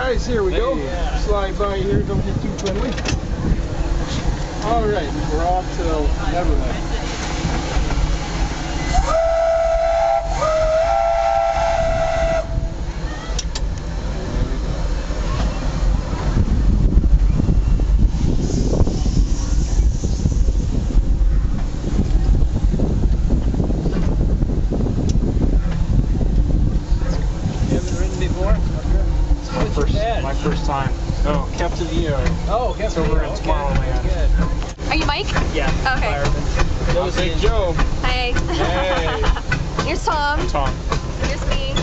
guys, here we go. Yeah. Slide by here, don't get too friendly. All right, we're off to Neverland. My first time. Oh, Captain EO. Oh, Captain EO. Over in Tomorrowland. Good. Are you Mike? Yeah. Okay. That was Big Joe. Hi. Hey. Here's Tom. I'm Tom. Here's me.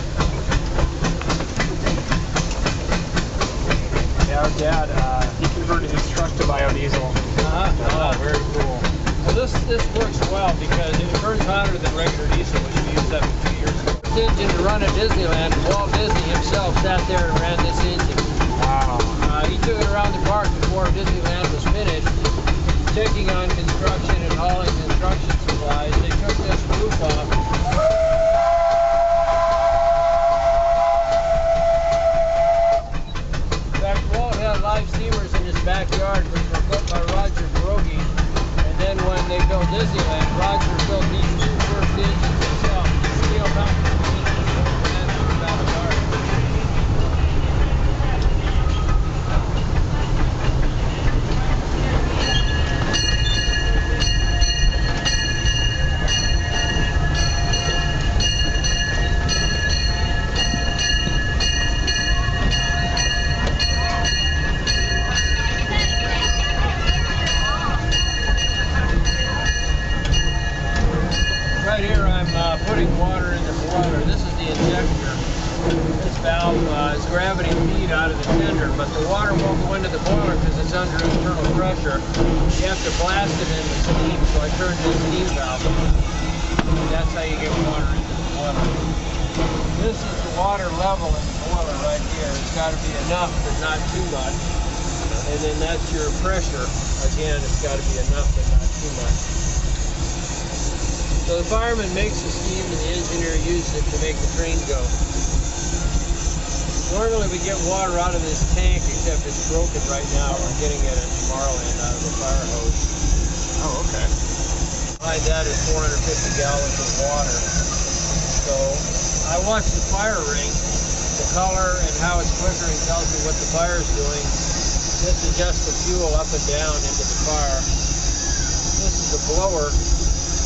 Yeah, our dad, he converted his truck to biodiesel. Oh, very cool. Well, this works well because it burns hotter than regular diesel, which we used up a few years ago. This engine to run at Disneyland, Walt Disney himself sat there and ran this engine. Wow. He took it around the park before Disneyland was finished, taking on construction and hauling construction supplies. They took this roof off. In fact, Walt had live steamers in his backyard, which were built by Roger Pierogi. And then when they built Disneyland, Roger built these two first engines himself. Steel mountain engines and in his backyard. Right here I'm putting water in the boiler. This is the injector. This valve is gravity feed out of the tender, but the water won't go into the boiler because it's under internal pressure. You have to blast it into steam, so I turned this steam valve on. And that's how you get water into the boiler. This is the water level in the boiler right here. It's got to be enough, but not too much. And then that's your pressure. Again, it's got to be enough, but not too much. So the fireman makes the steam and the engineer uses it to make the train go. Normally we get water out of this tank, except it's broken right now. We're getting it at Tomorrowland out of the fire hose. Oh, okay. Behind that is 450 gallons of water. So I watch the fire ring. The color and how it's flickering tells me what the fire is doing. This adjusts the fuel up and down into the fire. This is the blower.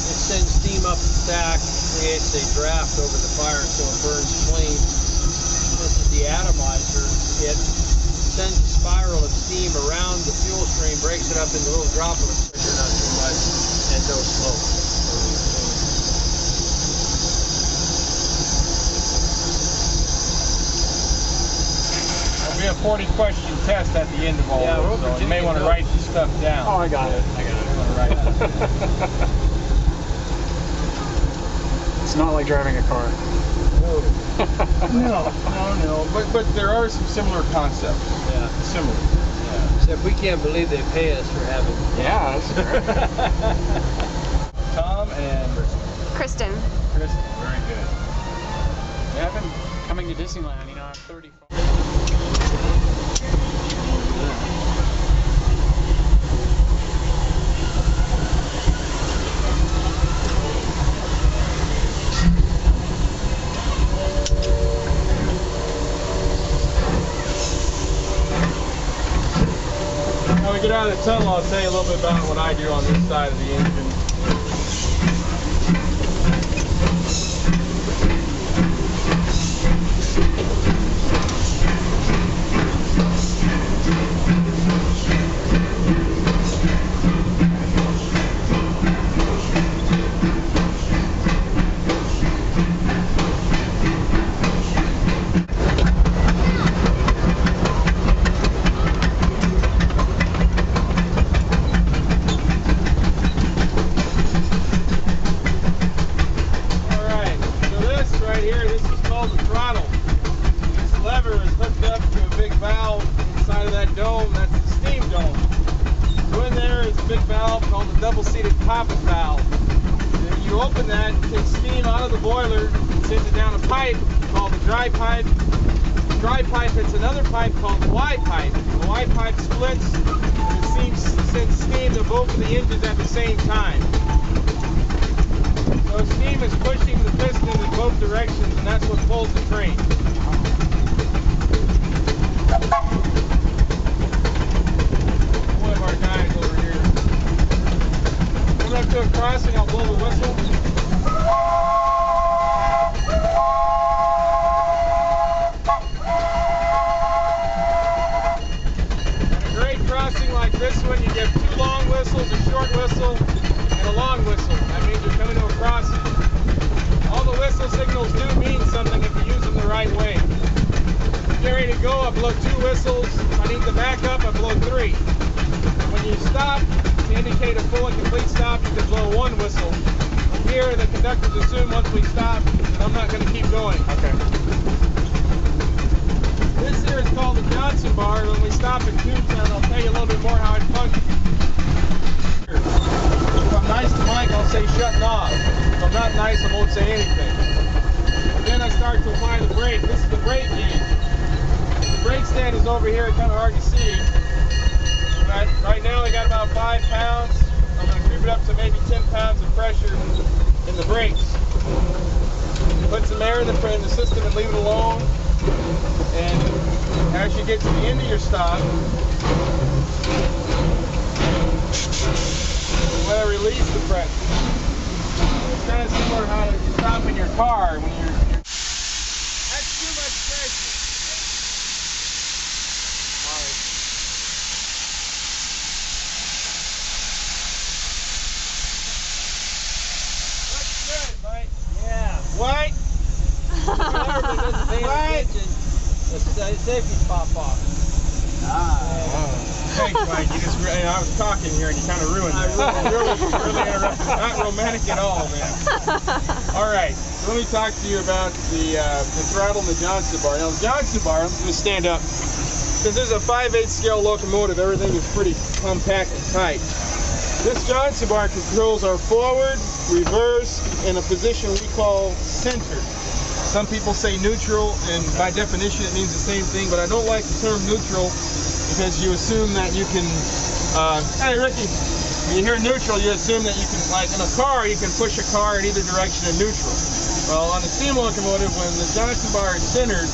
It sends steam up the stack, creates a draft over the fire so it burns clean. This is the atomizer. It sends a spiral of steam around the fuel stream, breaks it up into little droplets, pressure not too much, and no smoke. There'll be a 40-question test at the end of all this, so you may want to write the stuff down. Oh, I got it. You want to write it. It's not like driving a car. No. But there are some similar concepts. Yeah. Similar. Yeah. Except we can't believe they pay us for having it. Yeah, that's great. Tom and Kristin. Kristin, very good. Yeah, I've been coming to Disneyland, I'm 35. When we get out of the tunnel, I'll tell you a little bit about what I do on this side of the engine. Double-seated poppet valve. Then you open that, take steam out of the boiler, sends it down a pipe called the dry pipe. dry pipe hits another pipe called the Y pipe. The Y pipe splits and it sends steam to both of the engines at the same time. So steam is pushing the piston in both directions, and that's what pulls the train. One of our guys over here. Coming up to a crossing, I'll blow the whistle. Like this one, you give 2 long whistles, a short whistle, and a long whistle. That means you're coming to a crossing. All the whistle signals do mean something if you use them the right way. If you get ready to go, I blow 2 whistles. If I need to back up, I blow 3. When you stop, to indicate a full and complete stop, you can blow 1 whistle. Here, the conductors assume once we stop, that I'm not going to keep going. Okay. This here is called the Johnson bar. When we stop at Toontown, I'll tell you a little bit more how it functions. If I'm nice to Mike, I'll say shutting off. If I'm not nice, I won't say anything. And then I start to apply the brake. This is the brake gauge. The brake stand is over here, kind of hard to see. But right now I got about 5 pounds. I'm going to creep it up to maybe 10 pounds of pressure in the brakes. Put some air in the system and leave it alone. And as you get to the end of your stop, you want to release the pressure. It's kind of similar to how you stop in your car when you're that's too much pressure. Looks good, Mike. Yeah. White. White. The safeties pop off. Thanks, Mike. You just I was talking here and you kind of ruined it. Really interrupted. Not romantic at all, man. All right. So let me talk to you about the throttle and the Johnson bar. Now, the Johnson bar, I'm going to stand up. Since there's a 5/8 scale locomotive, everything is pretty compact and tight. This Johnson bar controls our forward, reverse, and a position we call center. Some people say neutral, and by definition it means the same thing, but I don't like the term neutral because you assume that you can, hey Ricky, when you hear neutral, you assume that you can, like in a car, you can push a car in either direction in neutral. Well, on a steam locomotive, when the Johnson bar is centered,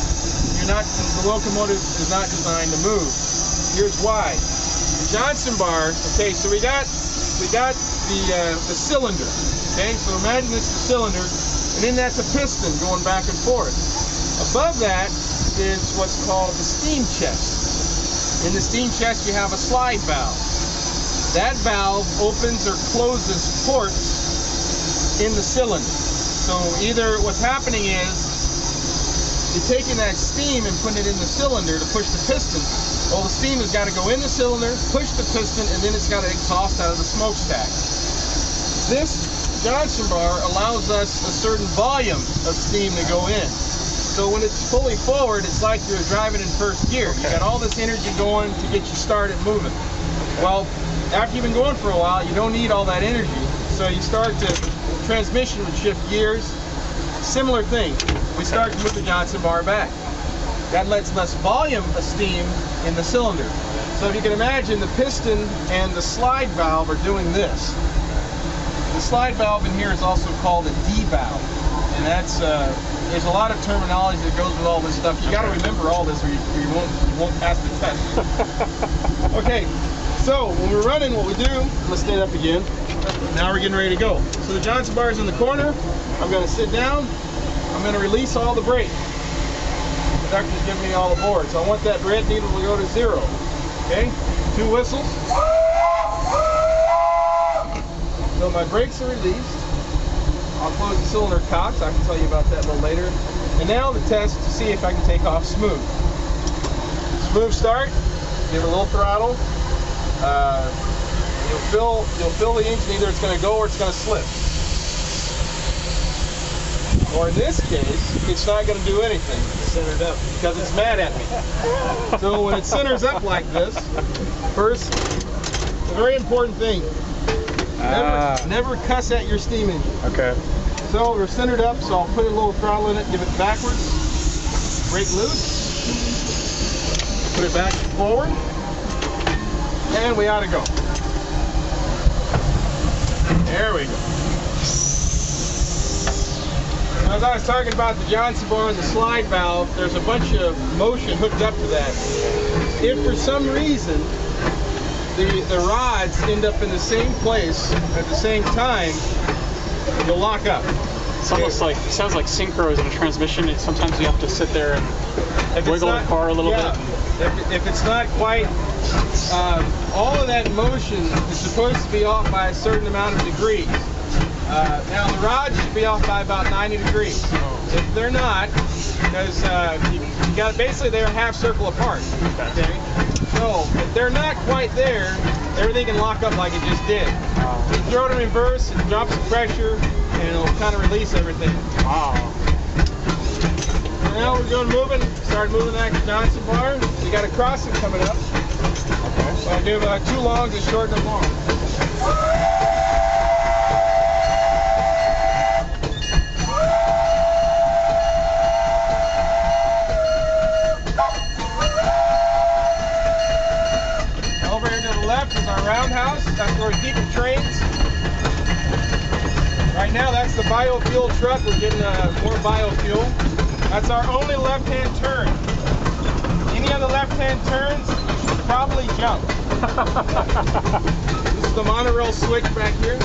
the locomotive is not designed to move. Here's why. The Johnson bar, okay, so we got the cylinder, okay, so imagine this is the cylinder, and then that's a piston going back and forth. Above that is what's called the steam chest. In the steam chest you have a slide valve. That valve opens or closes ports in the cylinder. So either what's happening is you're taking that steam and putting it in the cylinder to push the piston. Well, the steam has got to go in the cylinder, push the piston, and then it's got to exhaust out of the smokestack. This Johnson bar allows us a certain volume of steam to go in. So when it's fully forward, it's like you're driving in first gear. You got all this energy going to get you started moving. Well, after you've been going for a while, you don't need all that energy. So you start to, transmission would shift gears. Similar thing. We start to move the Johnson bar back. That lets less volume of steam in the cylinder. So if you can imagine, the piston and the slide valve are doing this. The slide valve in here is also called a D valve, and that's there's a lot of terminology that goes with all this stuff. You got to remember all this, or you won't pass the test. Okay, so when we're running, what we do, let's stand up again. Now we're getting ready to go. So the Johnson bar is in the corner. I'm going to sit down. I'm going to release all the brake. The conductor's giving me all the board, so I want that red needle to go to 0. Okay, 2 whistles. So my brakes are released. I'll close the cylinder cocks. I can tell you about that a little later. And now the test to see if I can take off smooth. Smooth start. Give it a little throttle. You'll fill the engine. Either it's going to go or it's going to slip. Or in this case, it's not going to do anything. It's centered up because it's mad at me. So when it centers up like this, first, a very important thing. Never cuss at your steam engine. Okay. So we're centered up, so I'll put a little throttle in it, give it backwards, brake loose. Put it back forward. And we ought to go. There we go. Now, as I was talking about the Johnson bar and the slide valve, there's a bunch of motion hooked up to that. If for some reason the rods end up in the same place at the same time, you'll lock up. It's almost like, it sounds like synchros in a transmission. Sometimes you have to sit there and wiggle the car a little bit. If it's not quite, all of that motion is supposed to be off by a certain amount of degrees. Now the rods should be off by about 90 degrees. If they're not, because you got basically they're a half circle apart. Okay. So if they're not quite there, everything can lock up like it just did. You throw it in reverse, it drops the pressure, and it'll kind of release everything. Wow. Now we're going moving. Start moving that Johnson bar. We got a crossing coming up. Okay. So I'll do two longs and shorten them long. Over here to the left is our roundhouse. That's where we keep the trains. Right now, that's the biofuel truck. We're getting more biofuel. That's our only left-hand turn. Any other left-hand turns, you should probably jump. This is the monorail switch back here.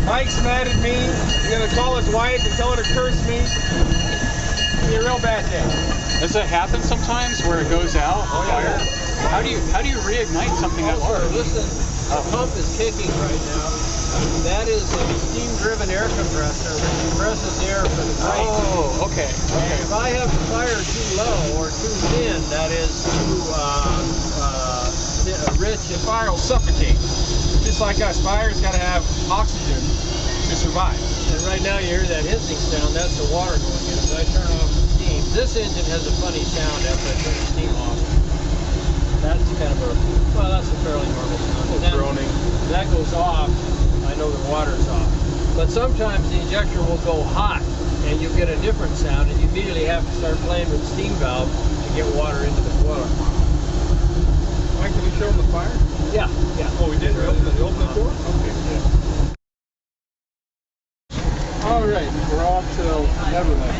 Mike's mad at me. He's gonna call his wife and tell her to curse me. It'll be a real bad day. Does it happen sometimes where it goes out? Oh, yeah. How do you reignite something that large? Listen, the pump is kicking right now. That is a steam-driven air compressor that compresses air for the brake. Oh, okay. And if I have the fire too low or too thin, that is too rich, the fire will suffocate. Just like us, fire's got to have oxygen to survive. And right now you hear that hissing sound, that's the water going in. So I turn off the steam. This engine has a funny sound after I turn the steam off. That's kind of that's a fairly normal sound. And then Groaning. that goes off, I know the water's off. But sometimes the injector will go hot and you get a different sound and you immediately have to start playing with the steam valve to get water into the boiler. Mike, can we show them the fire? Yeah. Oh, we did? Really? Did they open the door? Okay, yeah. All right, we're off to Neverland.